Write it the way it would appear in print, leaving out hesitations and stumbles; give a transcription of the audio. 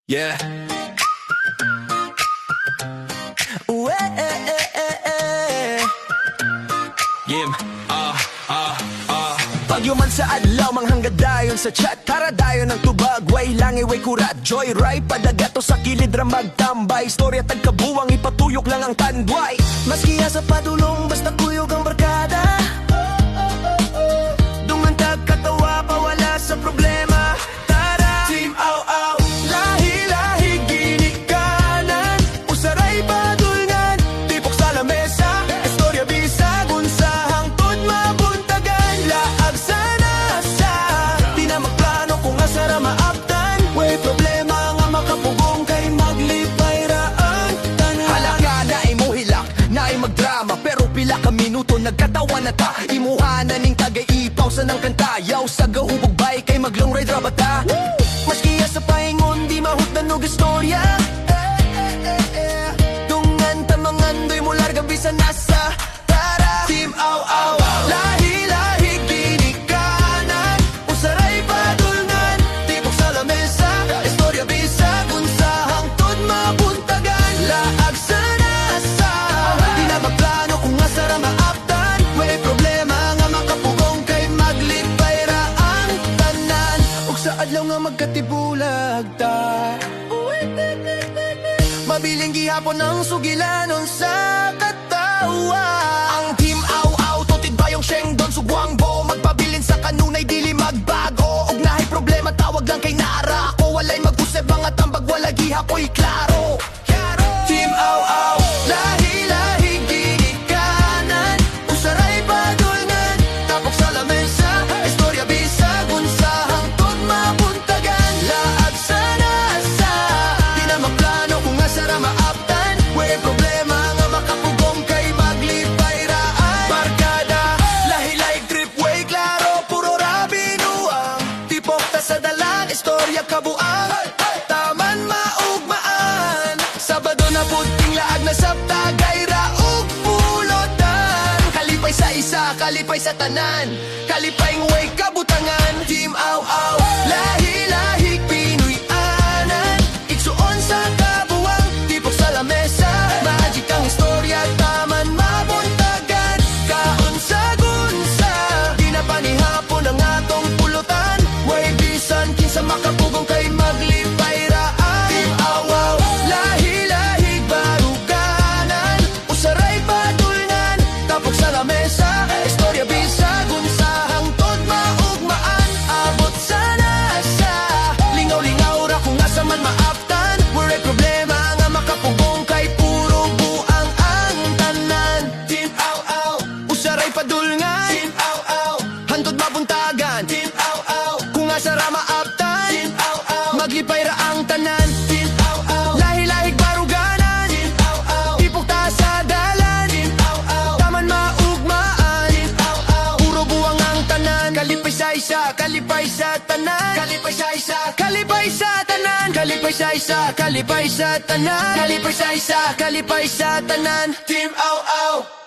Yeah. Game. Pagyuman sa adlaw, manghangad dayon sa chat. Tara dayon ng tubag, way langi, way kurat. Joyride, padagato sa kilid ra magtambay. Storya tagkabuwang, ipatuyok lang ang tandway. Maskiya sa padulong, basta kuyog ang barkada. Dungan tagkatawa, pawala sa problema. Tara, Team Aw-Aw, lahi-lahi ginikanan. Usaray padulngan, tipok sa lamesa. Istorya bisag, unsahang tod mabuntagan. Laag sana sa, di na magplano kung asara maaptan. Way problema nga makapugong kay maglipay raan. Halaka na imuhilak, na magdrama. Pero pila ka minuto nagkatawa na ta. Imuhanan ning tagay-ipaw sa nang kantayaw. Sa gahubog bay kay maglong ride rabata. Maskiya sa paingon, di mahutdan og istorya. Dungan tamangan, do'y mular gabi sa nasa. Tara, Team Aw-Aw, lahi-lahi ginikanan. Usaray padulngan, tipok sa lamesa. Istorya bisag, unsahang tod mabuntagan. Laag sa nasa, di na magplano kung asara maaptan. May problema nga makapugong kay maglipay ra ang tanan. Ug sa adlaw nga magkatibulag ta, mabiling gihapon ang sugilanon sa katawa. Ang Team Aw-Aw, tutid bayong Shengdon, Sugwangbo. Magpabilin sa kanunay, dili magbago. Og nahay problema, tawag lang kay Nara. Ako walay mag-usep, mga tambag, wala gihapoy klaro. Team Aw-Aw, lahi-lahi ginikanan. Usaray padulngan, tapok sa lamesa. Istorya bisag, unsahang tod mabuntagan. Laag sa nasa, di na magplano kung asara maaptan. Way problema nga makapugong kay maglipay raan. Barkada, lahi-lahi trip, way klaro. Puro rabinuang, tipok ta sa dalan. Istorya kabuang, taman maugmaan. Sabado na puting laag na sabta, gayra ug pulotan. Kalipay sa isa, kalipay sa tanan. Kalipay ng way kabutangan. Team Aw-Aw, lahi-lahi Pinoy-anan. Igsuon sa kabuwang, tipok sa lamesa. Magic ang istorya, taman mabuntagan. Kaon sa gunsa, di na panihapon ang atong pulutan. Way bisan, kinsa makapugong kay maglipay raan. Team Aw-Aw, lahi-lahi baruganan. Usaray padulngan, tapok sa lamesa. Istorya bisag, unsahang tod maugmaan. Abot sa nasa, lingaw-lingaw ra kung asa man maaptan. Waray problema nga makapugong kay puro buang ang tanan. Team Aw-Aw, usaray padulngan. Team Aw-Aw, hantod mabuntagan. Team Aw-Aw, kung asa ra maaptan. Team Aw-Aw, maglipay ra ang tanan. Team Aw-Aw, lahi-lahig baruganan. Team Aw-Aw, tipok ta sa dalan. Team Aw-Aw, taman maugmaan. Team Aw-Aw, puro buwang ang tanan. Kalipay sa isa, kalipay sa tanan. Kalipay sa isa, kalipay sa tanan. Kalipay sa isa, kalipay sa tanan. Kalipay sa isa, kalipay sa tanan. Team Aw-Aw.